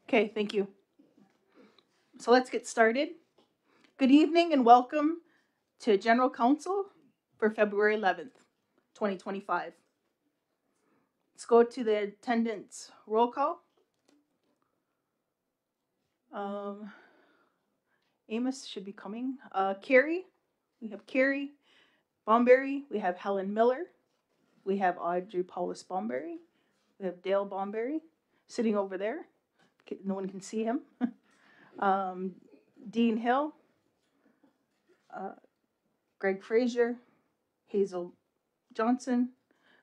Okay, thank you. So let's get started. Good evening and welcome to General Council for February 11th, 2025. Let's go to the attendance roll call. Amos should be coming. Carrie, we have Carrie Bomberry. We have Helen Miller. We have Audrey Paulus Bomberry. We have Dale Bomberry sitting over there. No one can see him. Dean Hill, Greg Frazier, Hazel Johnson,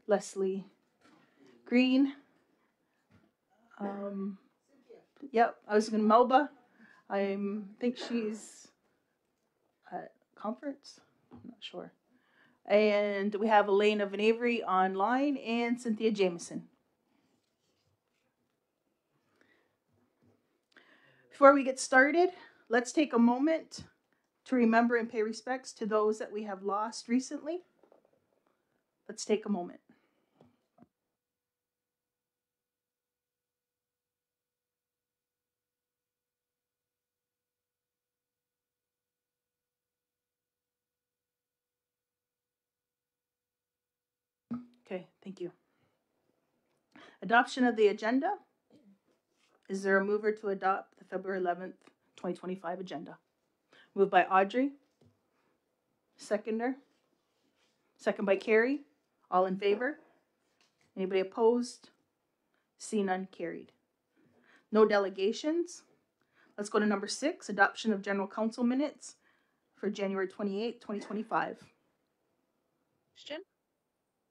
Leslie Green. Yep, I was going to Melba. I think she's at conference. I'm not sure. And we have Elena Van Avery online and Cynthia Jameson. Before we get started, let's take a moment to remember and pay respects to those that we have lost recently. Let's take a moment. Okay, thank you. Adoption of the agenda. Is there a mover to adopt the February 11th, 2025 agenda? Moved by Audrey. Seconder. Second by Carrie. All in favor? Anybody opposed? See none, carried. No delegations. Let's go to number 6, adoption of general council minutes for January 28, 2025. Question?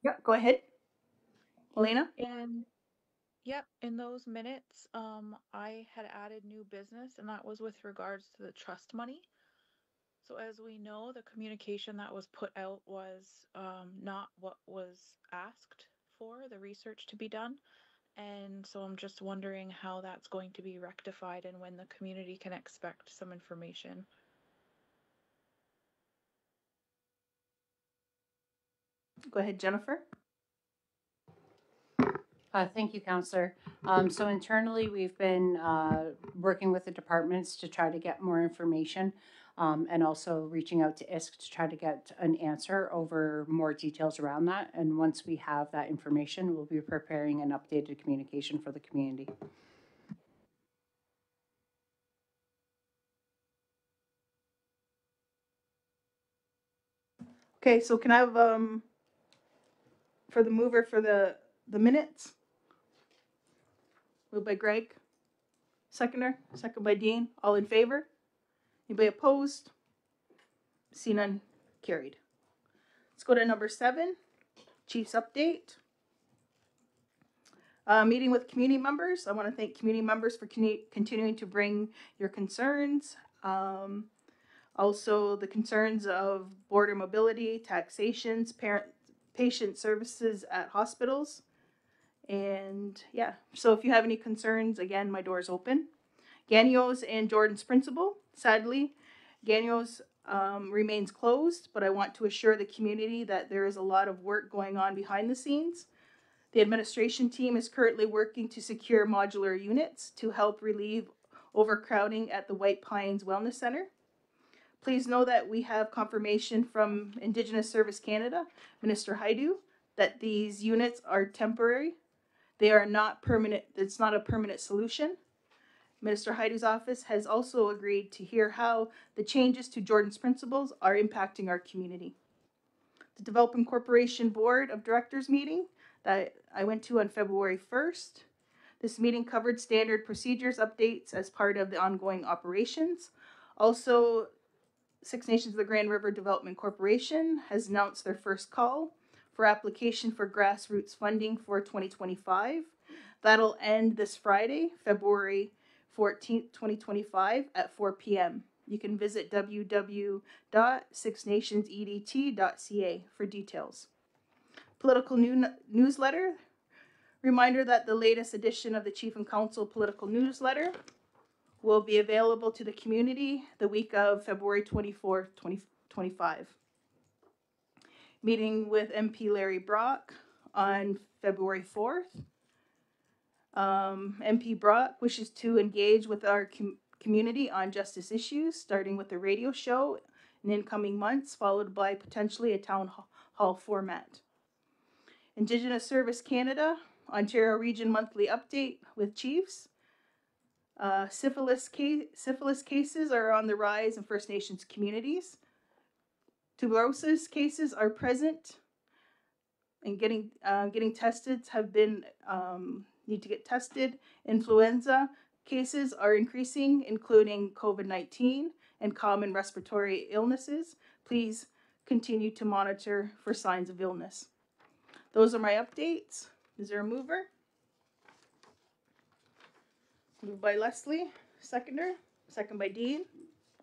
Yep, go ahead. Elena? And yep, in those minutes, I had added new business, and that was with regards to the trust money. So as we know, the communication that was put out was not what was asked for, the research to be done. And so I'm just wondering how that's going to be rectified and when the community can expect some information. Go ahead, Jennifer. Thank you, Councillor. So internally, we've been working with the departments to try to get more information and also reaching out to ISC to try to get an answer over more details around that. And once we have that information, we'll be preparing an updated communication for the community. Okay, so can I have for the mover for the minutes? Moved by Greg. Seconder. Second by Dean. All in favor? Anybody opposed? See none, carried. Let's go to number 7, Chief's update. Meeting with community members. I want to thank community members for continuing to bring your concerns. Also, the concerns of border mobility, taxations, patient services at hospitals. And yeah, so if you have any concerns, again, my door is open. Gagnos and Jordan's Principal. Sadly, Gagnos remains closed, but I want to assure the community that there is a lot of work going on behind the scenes. The administration team is currently working to secure modular units to help relieve overcrowding at the White Pines Wellness Center. Please know that we have confirmation from Indigenous Service Canada, Minister Haidu, that these units are temporary. They are not permanent. It's not a permanent solution. Minister Haidu's office has also agreed to hear how the changes to Jordan's principles are impacting our community. The Development Corporation Board of Directors meeting that I went to on February 1st. This meeting covered standard procedures updates as part of the ongoing operations. Also, Six Nations of the Grand River Development Corporation has announced their first call for application for grassroots funding for 2025. That'll end this Friday, February 14th, 2025 at 4 p.m. You can visit www.sixnationsedt.ca for details. Political newsletter. Reminder that the latest edition of the Chief and Council political newsletter will be available to the community the week of February 24th, 2025. Meeting with MP Larry Brock on February 4th. MP Brock wishes to engage with our community on justice issues, starting with a radio show in incoming months, followed by potentially a town hall format. Indigenous Service Canada, Ontario Region Monthly Update with Chiefs. Syphilis cases are on the rise in First Nations communities. Tuberculosis cases are present and getting tested have been need to get tested. Influenza cases are increasing, including COVID-19 and common respiratory illnesses. Please continue to monitor for signs of illness. Those are my updates. Is there a mover? Moved by Leslie, seconder. Second by Dean.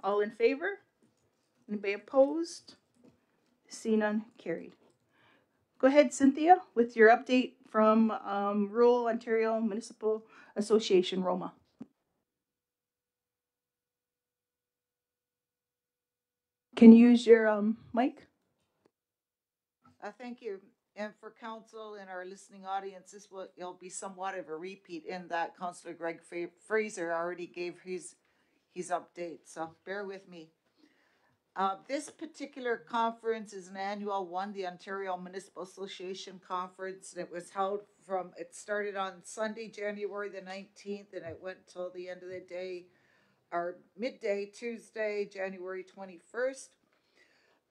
All in favor? Anybody opposed? See none, carried. Go ahead, Cynthia, with your update from Rural Ontario Municipal Association, Roma. Can you use your mic? Thank you. And for council and our listening audience, it'll be somewhat of a repeat in that Councillor Greg Fraser already gave his update. So bear with me. This particular conference is an annual one, the Ontario Municipal Association Conference. And it started on Sunday, January the 19th, and it went till the end of the day, or midday, Tuesday, January 21st.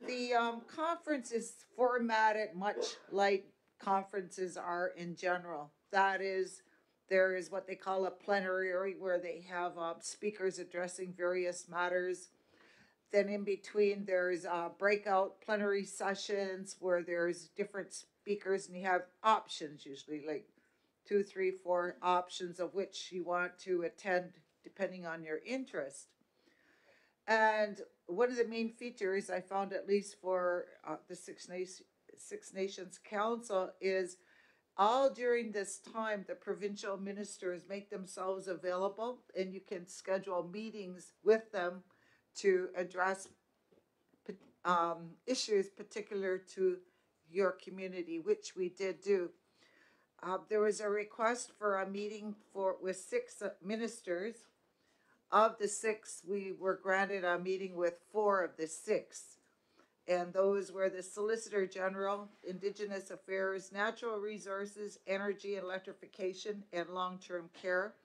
The conference is formatted much like conferences are in general. That is, there is what they call a plenary where they have speakers addressing various matters. Then in between, there's breakout plenary sessions where there's different speakers and you have options, usually like 2, 3, 4 options of which you want to attend depending on your interest. And one of the main features I found, at least for the Six Nations Council, is all during this time, the provincial ministers make themselves available and you can schedule meetings with them to address issues particular to your community, which we did do. There was a request for a meeting with 6 ministers. Of the 6, we were granted a meeting with 4 of the 6. And those were the Solicitor General, Indigenous Affairs, Natural Resources, Energy and Electrification, and Long-Term Care.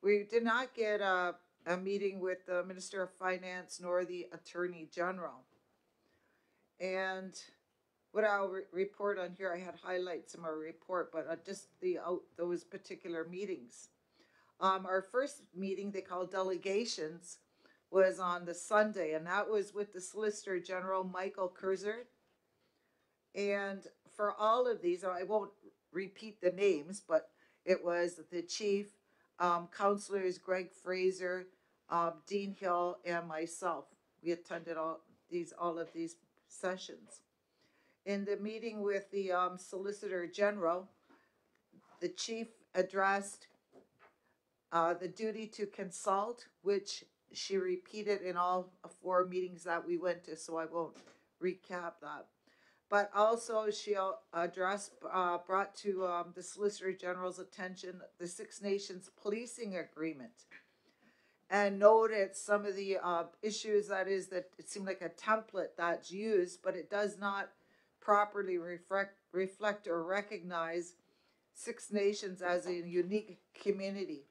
We did not get a meeting with the Minister of Finance nor the Attorney General. And what I'll report on here, I had highlights in my report, but just those particular meetings. Our first meeting, they call delegations, was on the Sunday, and that was with the Solicitor General, Michael Kurzer. And for all of these, I won't repeat the names, but it was the chief, councillors Greg Fraser, Dean Hill, and myself. We attended all of these sessions. In the meeting with the Solicitor General, the chief addressed the duty to consult, which she repeated in all 4 meetings that we went to, so I won't recap that. But also she brought to the Solicitor General's attention the Six Nations policing agreement and noted some of the issues that it seemed like a template that's used, but it does not properly reflect or recognize Six Nations as a unique community.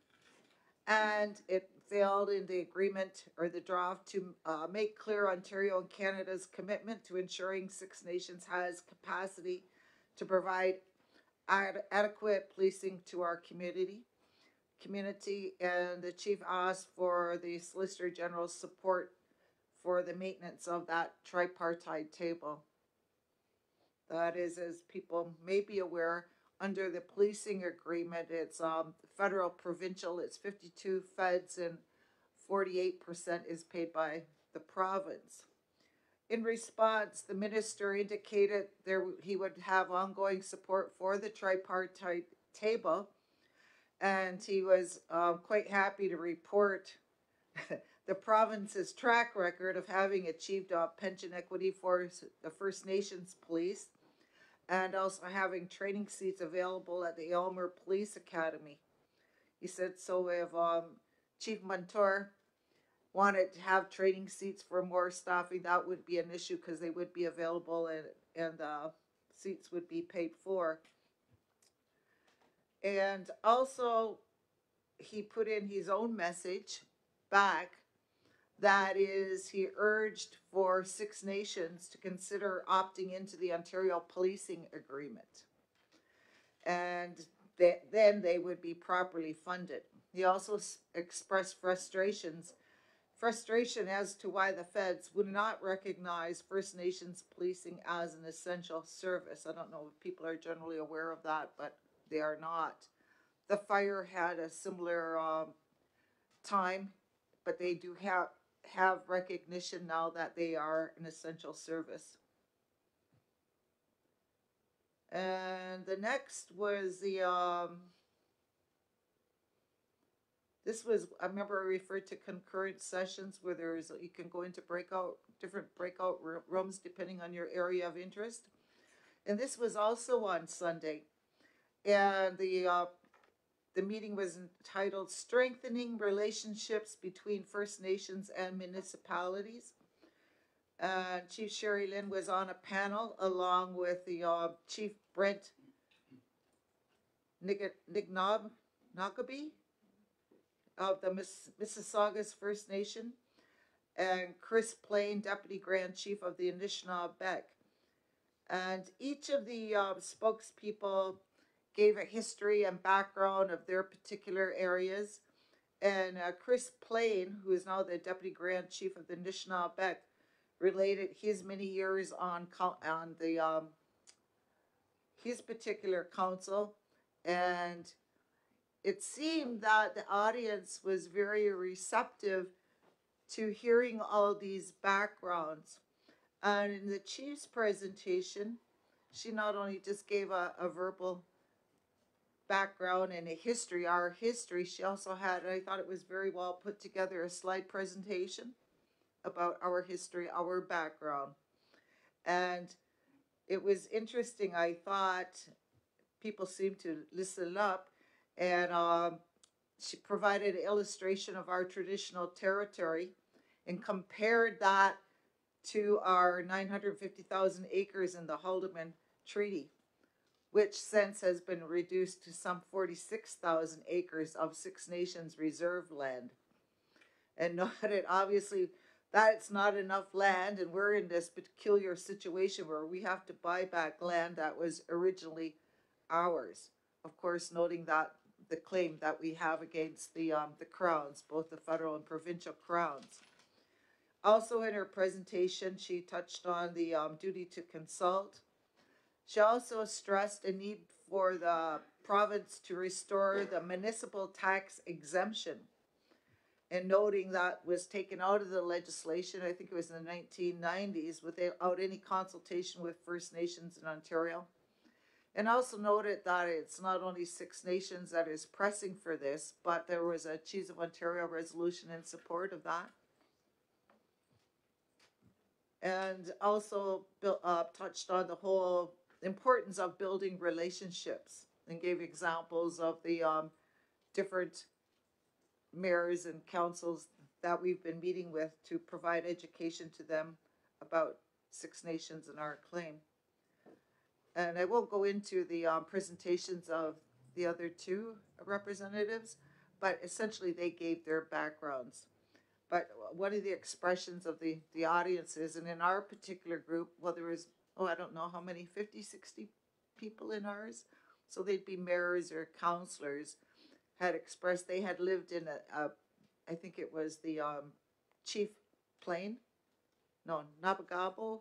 And it failed in the agreement or the draft to make clear Ontario and Canada's commitment to ensuring Six Nations has capacity to provide adequate policing to our community. And the chief asked for the Solicitor General's support for the maintenance of that tripartite table. That is, as people may be aware, under the policing agreement, it's federal, provincial, it's 52 feds and 48% is paid by the province. In response, the minister indicated he would have ongoing support for the tripartite table, and he was quite happy to report the province's track record of having achieved pension equity for the First Nations police, and also having training seats available at the Aylmer Police Academy. He said, so if Chief Montour wanted to have training seats for more staffing, that would be an issue because they would be available and seats would be paid for. And also, he put in his own message back. That is, he urged for Six Nations to consider opting into the Ontario Policing Agreement. And then they would be properly funded. He also expressed frustration as to why the feds would not recognize First Nations policing as an essential service. I don't know if people are generally aware of that, but they are not. The fire had a similar time, but they do have recognition now that they are an essential service. And the next was this was, I remember I referred to concurrent sessions where you can go into different breakout rooms depending on your area of interest. And this was also on Sunday. And the meeting was entitled Strengthening Relationships Between First Nations and Municipalities. Chief Sherry Lynn was on a panel along with the Chief Brent Nagabi of the Mississaugas First Nation, and Chris Plain, Deputy Grand Chief of the Anishinaabe. And each of the spokespeople gave a history and background of their particular areas. And Chris Plain, who is now the Deputy Grand Chief of the Anishinaabe, related his many years on the his particular council, and it seemed that the audience was very receptive to hearing all these backgrounds. And in the chief's presentation, she not only just gave a verbal background and a history, our history, she also had, I thought it was very well put together, a slide presentation about our history, our background. And it was interesting. I thought people seemed to listen up, and she provided an illustration of our traditional territory and compared that to our 950,000 acres in the Haldeman Treaty, which since has been reduced to some 46,000 acres of Six Nations reserve land. And noted, obviously, that it's not enough land, and we're in this peculiar situation where we have to buy back land that was originally ours. Of course, noting that the claim that we have against the crowns, both the federal and provincial crowns. Also in her presentation, she touched on the duty to consult. She also stressed a need for the province to restore the municipal tax exemption, and noting that was taken out of the legislation, I think it was in the 1990s, without any consultation with First Nations in Ontario. And also noted that it's not only Six Nations that is pressing for this, but there was a Chiefs of Ontario resolution in support of that. And also touched on the whole importance of building relationships and gave examples of the different mayors and councils that we've been meeting with to provide education to them about Six Nations and our claim. And I won't go into the presentations of the other two representatives, but essentially they gave their backgrounds. But one of the expressions of the audiences, and in our particular group, well, there was, I don't know how many, 50, 60 people in ours. So they'd be mayors or councillors, had expressed they had lived in I think it was the Chief Plain, no, Nabagabo.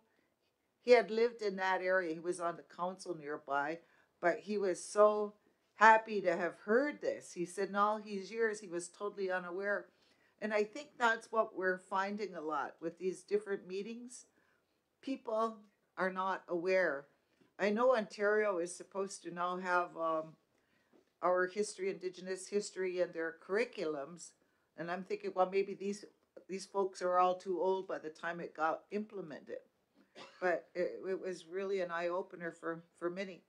He had lived in that area. He was on the council nearby, but he was so happy to have heard this. He said in all his years, he was totally unaware. And I think that's what we're finding a lot with these different meetings. People are not aware. I know Ontario is supposed to now have our history, Indigenous history, in their curriculums. And I'm thinking, well, maybe these folks are all too old by the time it got implemented. But it was really an eye-opener for many.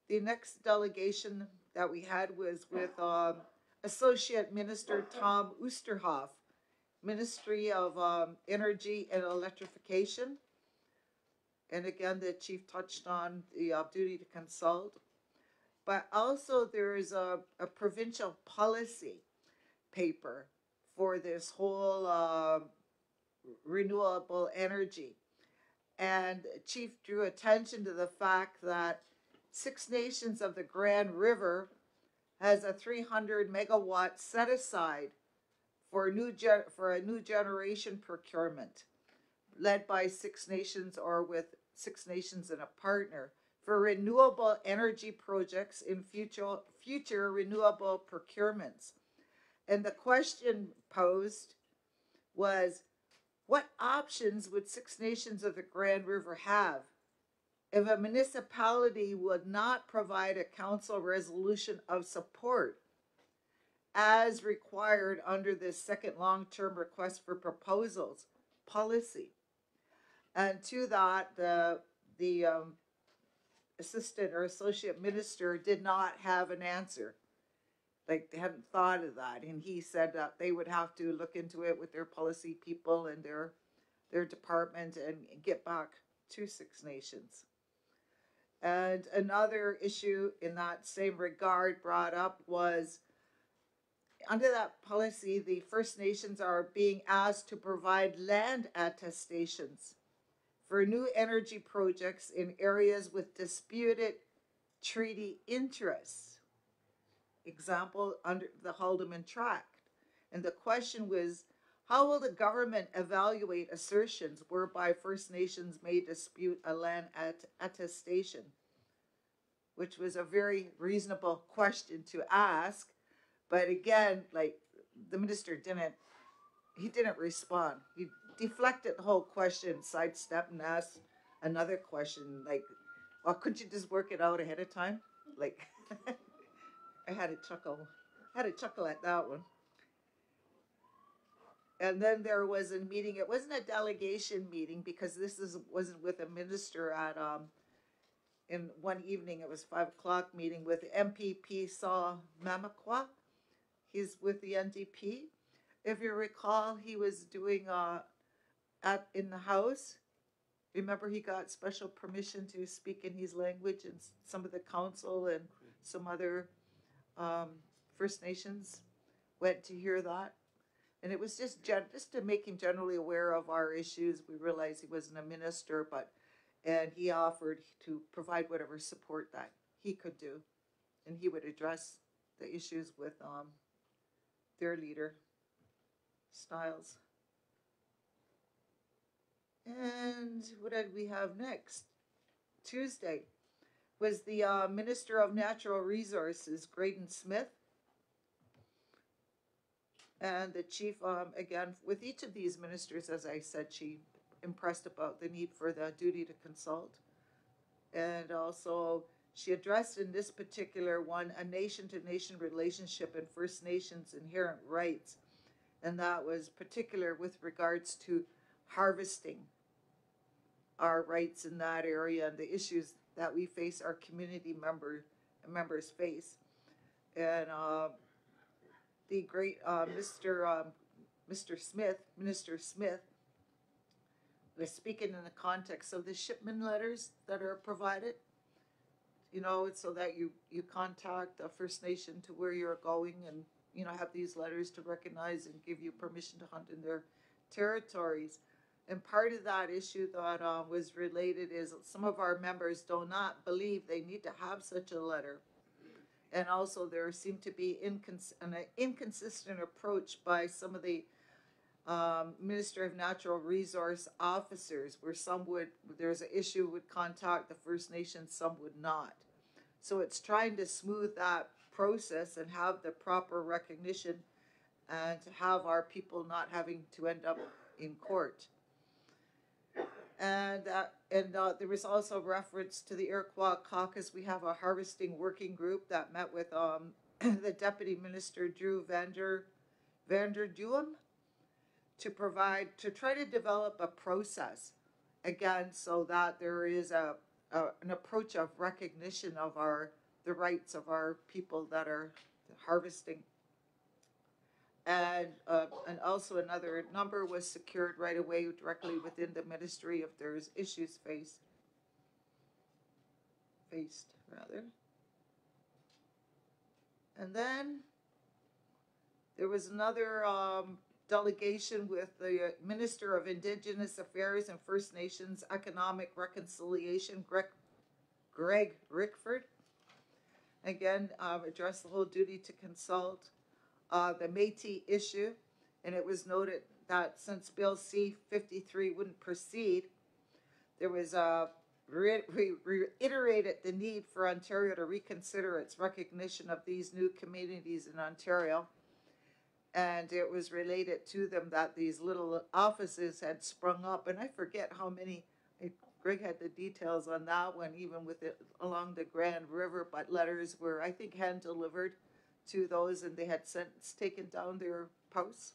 The next delegation that we had was with a Associate Minister Tom Oosterhoff, Ministry of Energy and Electrification. And again, the chief touched on the duty to consult. But also there is a provincial policy paper for this whole renewable energy. And Chief drew attention to the fact that Six Nations of the Grand River has a 300 megawatt set aside for a new generation procurement led by Six Nations or with Six Nations and a partner for renewable energy projects in future renewable procurements. And the question posed was, what options would Six Nations of the Grand River have if a municipality would not provide a council resolution of support as required under the second long-term request for proposals policy? And to that, the assistant or associate minister did not have an answer. Like, they hadn't thought of that, and he said that they would have to look into it with their policy people and their department and get back to Six Nations. And another issue in that same regard brought up was, under that policy, the First Nations are being asked to provide land attestations for new energy projects in areas with disputed treaty interests. Example, under the Haldeman Tract. And the question was, how will the government evaluate assertions whereby First Nations may dispute a land attestation? Which was a very reasonable question to ask. But again, like, the minister didn't respond. He deflected the whole question, sidestepped, and asked another question, like, well, couldn't you just work it out ahead of time? Like, I had a chuckle at that one. And then there was a meeting. It wasn't a delegation meeting because wasn't with a minister at in one evening. It was 5 o'clock meeting with MPP Saw Mamakwa. He's with the NDP. If you recall, he was doing in the House. Remember, he got special permission to speak in his language, and some of the council and some other First Nations went to hear that. And it was just to make him generally aware of our issues. We realized he wasn't a minister, and he offered to provide whatever support that he could do, and he would address the issues with their leader, Stiles. And what did we have next? Tuesday was the Minister of Natural Resources, Graydon Smith. And the chief, again, with each of these ministers, as I said, she impressed about the need for the duty to consult. And also, she addressed in this particular one a nation-to-nation relationship and First Nations inherent rights. And that was particular with regards to harvesting our rights in that area and the issues that we face, our community members face. And the great Minister Smith was speaking in the context of the shipment letters that are provided, so that you contact the First Nation to where you're going and, have these letters to recognize and give you permission to hunt in their territories. And part of that issue that was related is some of our members do not believe they need to have such a letter. And also there seemed to be an inconsistent approach by some of the Minister of Natural Resource officers, where there's an issue would contact the First Nations, some would not. So it's trying to smooth that process and have the proper recognition and to have our people not having to end up in court. And there was also reference to the Iroquois Caucus. We have a harvesting working group that met with the Deputy Minister Drew Vanderduim to try to develop a process, again, so that there is an approach of recognition of the rights of our people that are harvesting and also another number was secured right away directly within the ministry if there's issues faced rather. And then there was another delegation with the Minister of Indigenous Affairs and First Nations Economic Reconciliation, Greg Rickford. Again, addressed the whole duty to consult, the Métis issue, and it was noted that since Bill C-53 wouldn't proceed, there was reiterated the need for Ontario to reconsider its recognition of these new communities in Ontario. And it was related to them that these little offices had sprung up, and I forget how many. Greg had the details on that one, even with it along the Grand River, but letters were, I think, hand delivered to those, and they had since taken down their posts.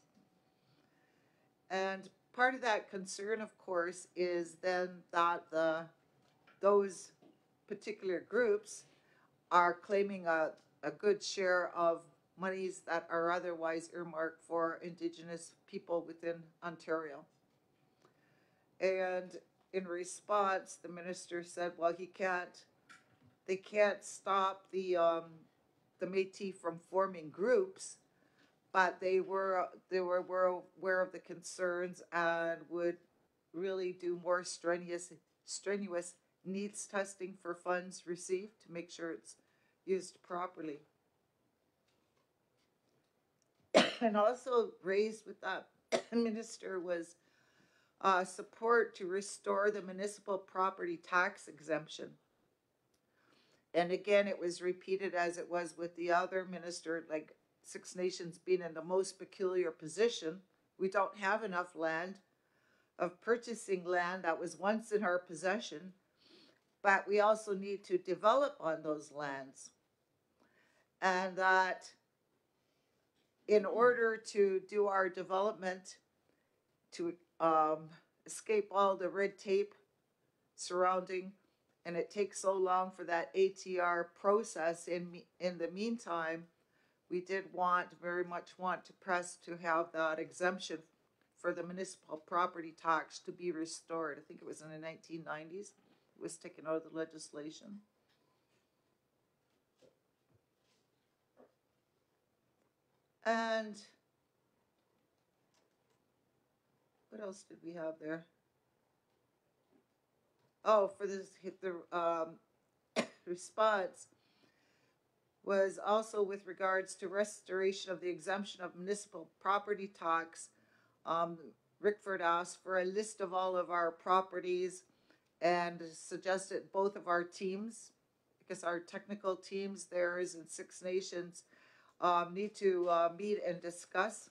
And part of that concern, of course, is then that those particular groups are claiming a good share of monies that are otherwise earmarked for Indigenous people within Ontario. And in response, the minister said, well, they can't stop the Métis from forming groups, but they were aware of the concerns and would really do more strenuous needs testing for funds received to make sure it's used properly. And also raised with that minister was support to restore the municipal property tax exemption. And again, it was repeated as it was with the other minister, like Six Nations being in the most peculiar position. We don't have enough land of purchasing land that was once in our possession, but we also need to develop on those lands. And that in order to do our development, to escape all the red tape surrounding, and it takes so long for that ATR process. In the meantime, we did very much want to press to have that exemption for the municipal property tax to be restored. I think it was in the 1990s. It was taken out of the legislation. And what else did we have there? Oh, for this, the response was also with regards to restoration of the exemption of municipal property tax. Rickford asked for a list of all of our properties and suggested both of our teams, because our technical teams, theirs and Six Nations, need to meet and discuss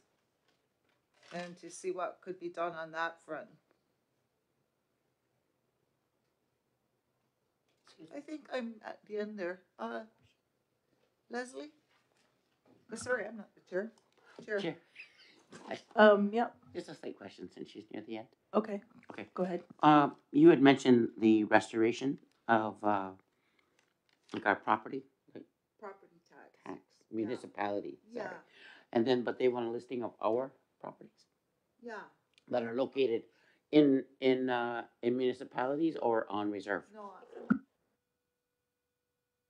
and to see what could be done on that front. I think I'm at the end there. Leslie? Sorry, I'm not the chair. Chair. Yeah. Just a slight question since she's near the end. Okay. Okay. Go ahead. You had mentioned the restoration of like our property Property tax. municipality. Yeah. Sorry. And then, but they want a listing of our properties Yeah. that are located in municipalities or on reserve. No.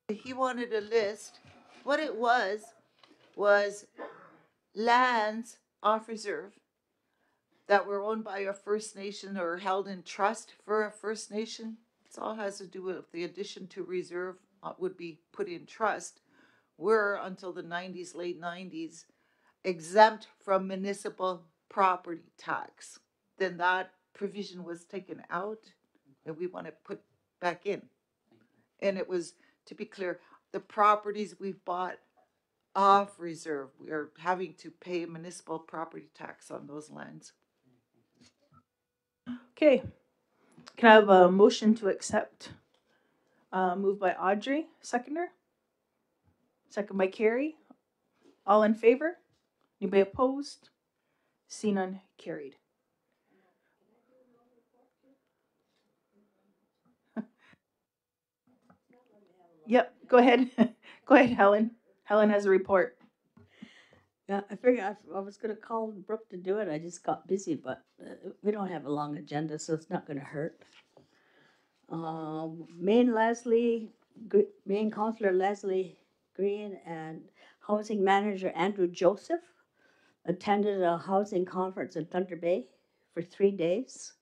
He wanted a list. What it was lands off reserve that were owned by a First Nation or held in trust for a First Nation. It all has to do with the addition to reserve would be put in trust. Were until the 90s, late 90s, exempt from municipal property tax. Then that provision was taken out and we want to put back in. And it was, to be clear, the properties we've bought off reserve, we are having to pay municipal property tax on those lands. Okay. Can I have a motion to accept? Moved by Audrey, seconder. Second by Carrie. All in favor? Anybody opposed? See none, carried. Yep, go ahead. Go ahead, Helen. Helen has a report. Yeah, I figured I was gonna call Brooke to do it. I just got busy, but we don't have a long agenda, so it's not gonna hurt. Main Councillor Leslie Green and Housing Manager Andrew Joseph attended a housing conference in Thunder Bay for 3 days.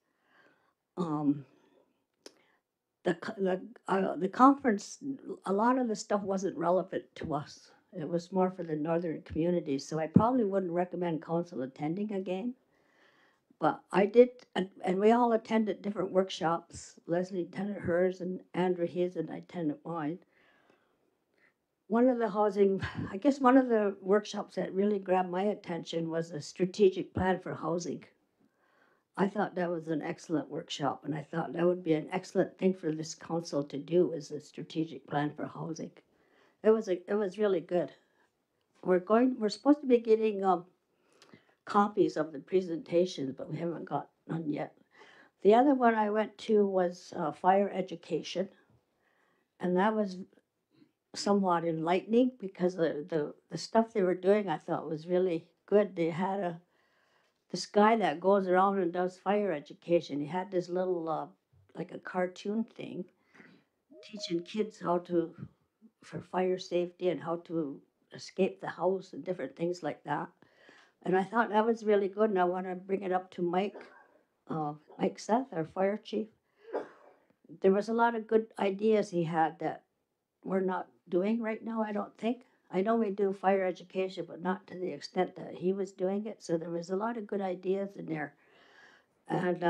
Um, the conference, a lot of the stuff wasn't relevant to us. It was more for the northern communities, so I probably wouldn't recommend council attending again. But I did, and we all attended different workshops. Leslie attended hers, and Andrew his, and I attended mine. One of the housing, I guess one of the workshops that really grabbed my attention was a strategic plan for housing. I thought that was an excellent workshop, and I thought that would be an excellent thing for this council to do, is a strategic plan for housing. It was really good. We're supposed to be getting copies of the presentations, but we haven't got none yet. The other one I went to was fire education, and that was somewhat enlightening because the stuff they were doing I thought was really good. They had this guy that goes around and does fire education. He had this little like a cartoon thing teaching kids how to for fire safety and how to escape the house and different things like that. And I thought that was really good, and I want to bring it up to Mike Seth, our fire chief. There was a lot of good ideas he had that we're not doing right now, I don't think. I know we do fire education, but not to the extent that he was doing it. So there was a lot of good ideas in there. And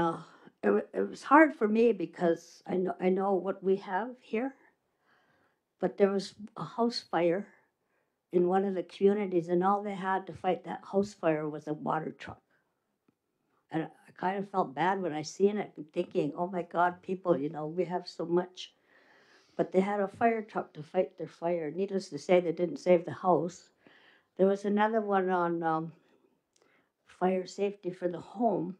it was hard for me because I know what we have here, but there was a house fire in one of the communities, and all they had to fight that house fire was a water truck. And I kind of felt bad when I seen it and thinking, oh my God, people, we have so much. But they had a fire truck to fight their fire. Needless to say, they didn't save the house. There was another one on fire safety for the home.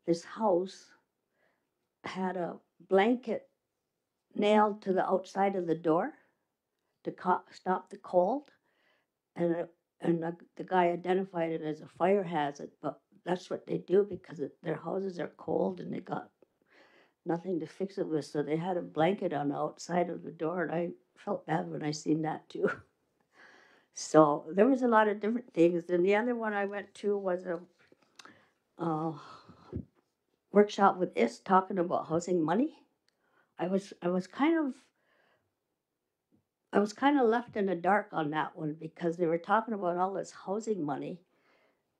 This house had a blanket nailed to the outside of the door to stop the cold. And the guy identified it as a fire hazard, but that's what they do because their houses are cold and they got nothing to fix it with. So they had a blanket on the outside of the door, and I felt bad when I seen that too. So there was a lot of different things. And the other one I went to was a workshop with IS talking about housing money. I was kind of left in the dark on that one because they were talking about all this housing money,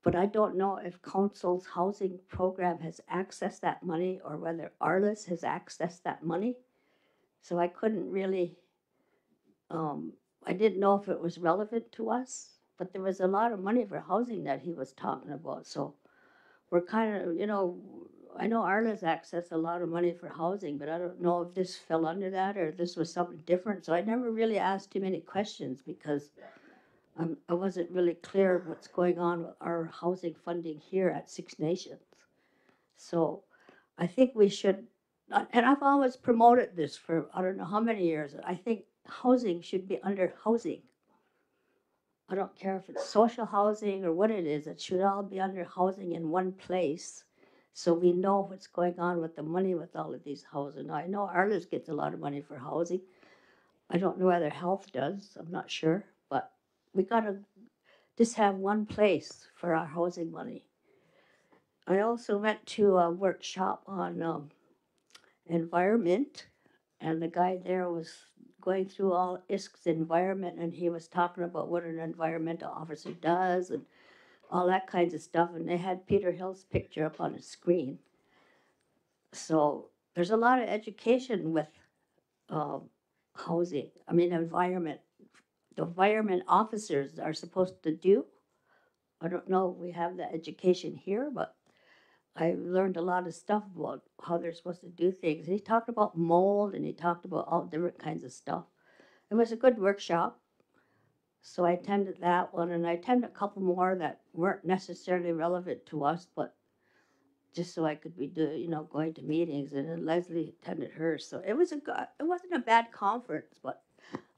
but I don't know if council's housing program has accessed that money or whether Arliss has accessed that money. So I couldn't really, I didn't know if it was relevant to us, but there was a lot of money for housing that he was talking about. So we're kind of, I know Arliss accessed a lot of money for housing, but I don't know if this fell under that or if this was something different. So I never really asked too many questions because I wasn't really clear what's going on with our housing funding here at Six Nations. So I think we should, and I've always promoted this for I don't know how many years. I think housing should be under housing. I don't care if it's social housing or what it is, it should all be under housing in one place. So we know what's going on with the money with all of these houses. Now, I know Arliss gets a lot of money for housing. I don't know whether health does, I'm not sure, but we gotta just have one place for our housing money. I also went to a workshop on environment, and the guy there was going through all ISK's environment, and he was talking about what an environmental officer does and all that kinds of stuff. And they had Peter Hill's picture up on the screen. So there's a lot of education with housing. I mean, environment. The environment officers are supposed to do. I don't know if we have that education here, but I learned a lot of stuff about how they're supposed to do things. He talked about mold and he talked about all different kinds of stuff. It was a good workshop. So I attended that one, and I attended a couple more that weren't necessarily relevant to us, but just so I could be going to meetings. And then Leslie attended hers. So it wasn't a bad conference, but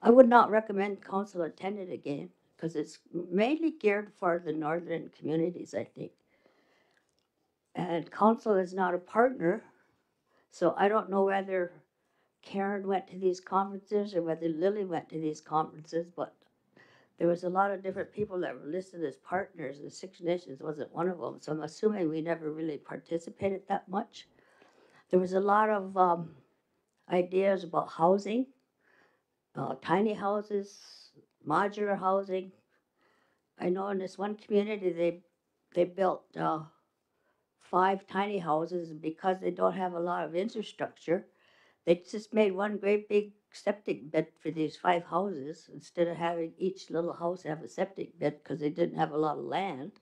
I would not recommend council attend it again. because it's mainly geared for the northern communities, I think. And council is not a partner, so I don't know whether Karen went to these conferences or whether Lily went to these conferences, but there was a lot of different people that were listed as partners, and Six Nations wasn't one of them. So I'm assuming we never really participated that much. There was a lot of ideas about housing, tiny houses, modular housing. I know in this one community they built 5 tiny houses, and because they don't have a lot of infrastructure, they just made one great big septic bed for these 5 houses instead of having each little house have a septic bed because they didn't have a lot of land.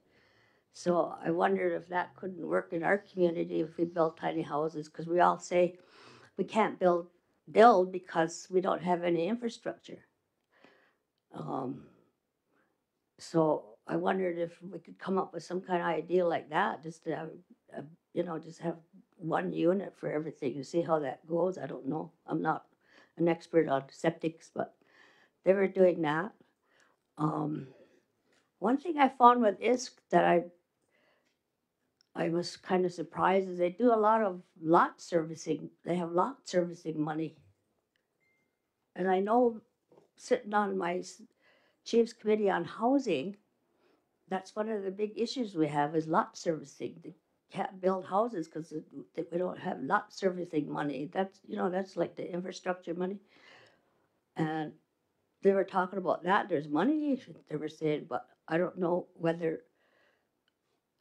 So I wondered if that couldn't work in our community if we built tiny houses, because we all say we can't build because we don't have any infrastructure. Um, so I wondered if we could come up with some kind of idea like that, just to have, just have one unit for everything and see how that goes. I don't know. I'm not an expert on septics, but they were doing that. One thing I found with ISK that I was kind of surprised is they do a lot of lot servicing. They have lot servicing money. And I know sitting on my Chiefs Committee on Housing, that's one of the big issues we have is lot servicing. They can't build houses because we don't have lot servicing money. That's like the infrastructure money. And they were talking about that. There's money, they were saying, but I don't know whether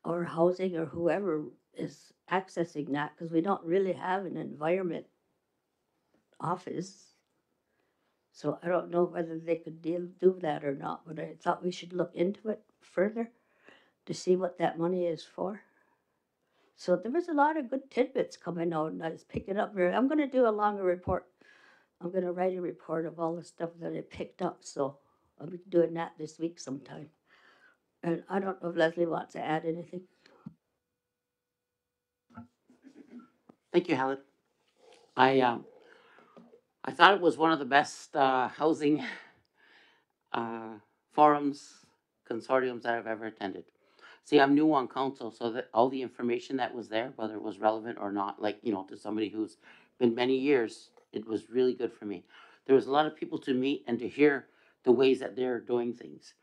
our housing or whoever is accessing that because we don't really have an environment office. So I don't know whether they could do that or not, but I thought we should look into it further to see what that money is for. So there was a lot of good tidbits coming out, and I was picking up. I'm going to do a longer report. I'm going to write a report of all the stuff that I picked up, so I'll be doing that this week sometime. And I don't know if Leslie wants to add anything. Thank you, Helen. I thought it was one of the best housing forums, consortiums that I've ever attended. See, I'm new on council, so that all the information that was there, whether it was relevant or not, like, to somebody who's been many years, it was really good for me. There was a lot of people to meet and to hear the ways that they're doing things.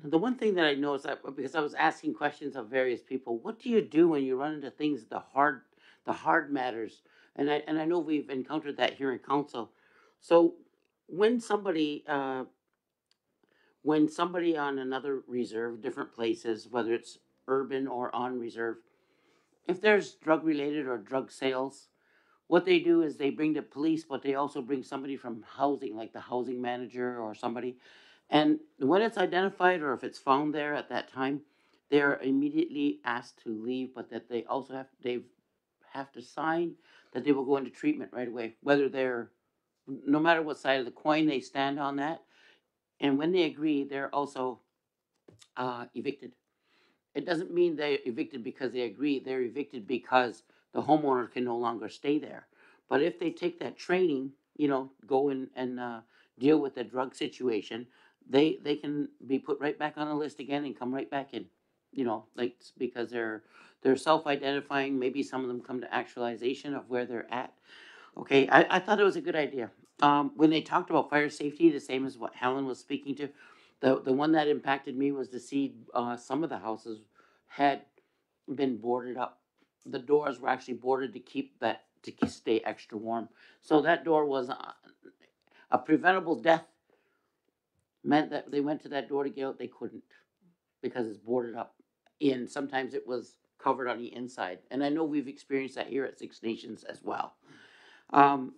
The one thing that I know is that because I was asking questions of various people, what do you do when you run into things, the hard matters? And I know we've encountered that here in council. So when somebody on another reserve, different places, whether it's urban or on reserve, if there's drug related or drug sales, what they do is they bring the police, but they also bring somebody from housing, like the housing manager or somebody. And when it's identified or if it's found there at that time, they're immediately asked to leave, but that they also have to sign that they will go into treatment right away, whether they're no matter what side of the coin they stand on that. And when they agree, they're also evicted. It doesn't mean they're evicted because they agree. They're evicted because the homeowner can no longer stay there. But if they take that training, go in and deal with the drug situation, they can be put right back on the list again and come right back in. Like because they're self-identifying. Maybe some of them come to actualization of where they're at. Okay, I thought it was a good idea. When they talked about fire safety, the same as what Helen was speaking to, the one that impacted me was to see some of the houses had been boarded up. The doors were actually boarded to keep that to stay extra warm. So that door was a preventable death. Meant that they went to that door to get out, they couldn't because it's boarded up. And sometimes it was covered on the inside. And I know we've experienced that here at Six Nations as well. Um,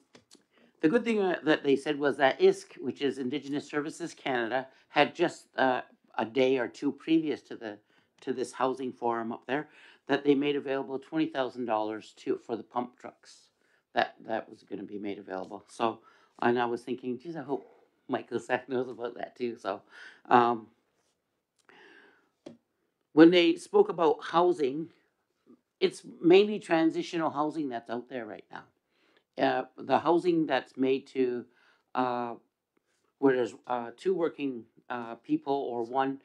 The good thing that they said was that ISC, which is Indigenous Services Canada, had just a day or two previous to this housing forum up there, that they made available $20,000 for the pump trucks. That was going to be made available. So, and I was thinking, geez, I hope Michael Sack knows about that too. So, when they spoke about housing, it's mainly transitional housing that's out there right now. The housing that's made to where there's two working people or one,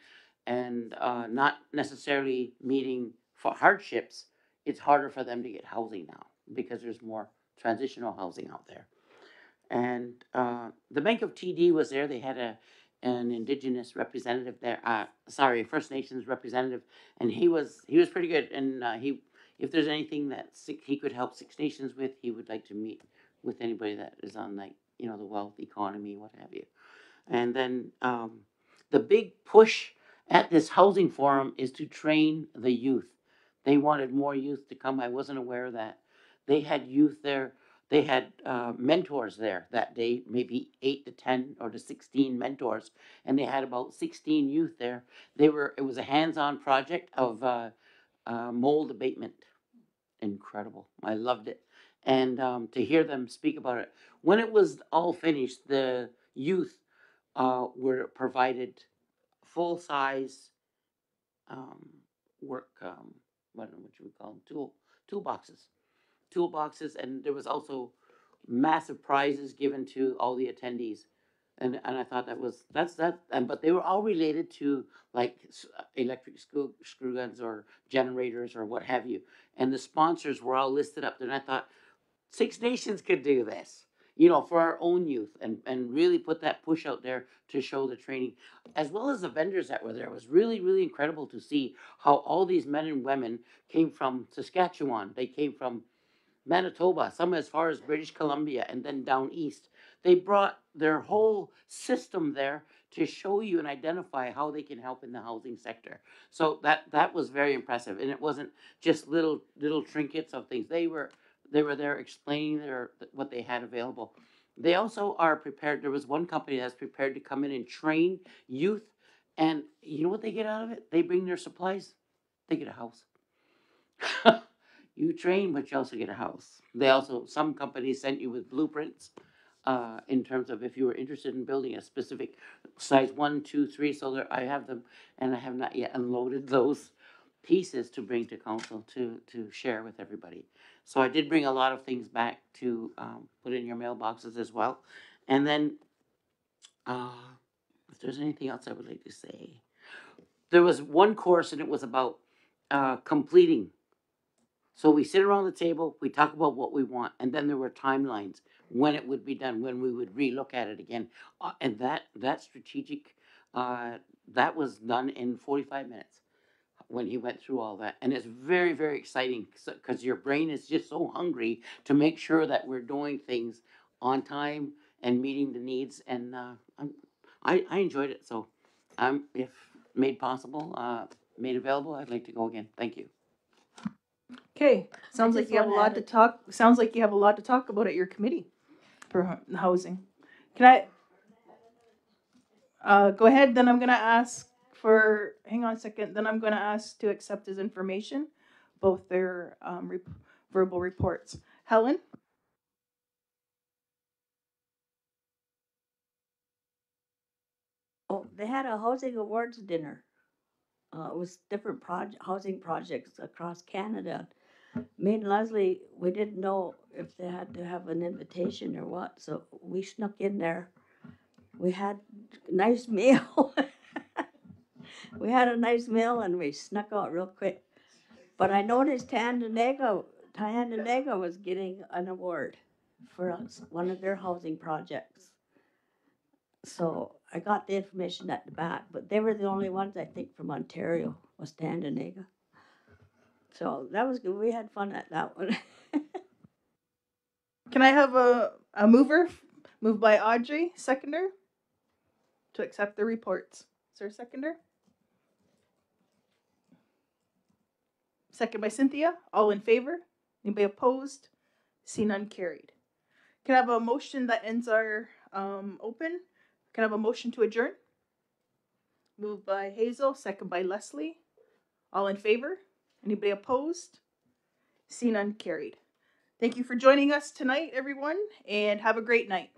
and not necessarily meeting for hardships, it's harder for them to get housing now because there's more transitional housing out there. And the Bank of TD was there. They had an Indigenous representative there. Sorry, First Nations representative, and he was pretty good. And he, if there's anything that he could help Six Nations with, he would like to meet with anybody that is on, like, the wealth economy, what have you. And then the big push at this housing forum is to train the youth. They wanted more youth to come. I wasn't aware of that. They had youth there. They had mentors there that day, maybe 8 to 10 or to 16 mentors, and they had about 16 youth there. It was a hands-on project of mold abatement. Incredible. I loved it. And to hear them speak about it. When it was all finished, the youth were provided full size work, what you would call them, toolboxes, and there was also massive prizes given to all the attendees. And I thought that's that, but they were all related to, like, electric screw guns or generators or what have you. And the sponsors were all listed up there. And I thought, Six Nations could do this, for our own youth, and really put that push out there to show the training, as well as the vendors that were there. It was really, really incredible to see how all these men and women came from Saskatchewan. They came from Manitoba, some as far as British Columbia, and then down east. They brought their whole system there to show you and identify how they can help in the housing sector. So that was very impressive, and it wasn't just little trinkets of things. They were there explaining what they had available. They also are prepared. There was one company that's prepared to come in and train youth, and you know what they get out of it? They bring their supplies. They get a house. You train, but you also get a house. Some companies sent you with blueprints in terms of if you were interested in building a specific size 1, 2, 3. So I have them, and I have not yet unloaded those pieces to bring to council to share with everybody. So I did bring a lot of things back to put in your mailboxes as well. And then, if there's anything else I would like to say, there was one course, and it was about completing. So we sit around the table, we talk about what we want, and then there were timelines when it would be done, when we would relook at it again. And that strategic, that was done in 45 minutes when he went through all that. And it's very, very exciting because your brain is just so hungry to make sure that we're doing things on time and meeting the needs. And I enjoyed it. So if made possible, made available, I'd like to go again. Thank you. Okay, sounds like just you have a wanna lot add to it- talk. Sounds like you have a lot to talk about at your committee for housing. Can I go ahead? Then I'm gonna ask for. Hang on a second. Then I'm gonna ask to accept his information, both their verbal reports. Helen. Oh, they had a housing awards dinner. It was different housing projects across Canada. Me and Leslie, we didn't know if they had to have an invitation or what, so we snuck in there. We had a nice meal. We had a nice meal and we snuck out real quick. But I noticed Tyandanega was getting an award for one of their housing projects. So I got the information at the back, but they were the only ones, I think, from Ontario, was Tyandanega. So that was good. We had fun at that one. Can I have a mover? Moved by Audrey, seconder, to accept the reports. Is there a seconder? Second by Cynthia. All in favor? Anybody opposed? See none carried. Can I have a motion that ends our open? Can I have a motion to adjourn? Moved by Hazel, second by Leslie. All in favor? Anybody opposed? See none carried. Thank you for joining us tonight, everyone, and have a great night.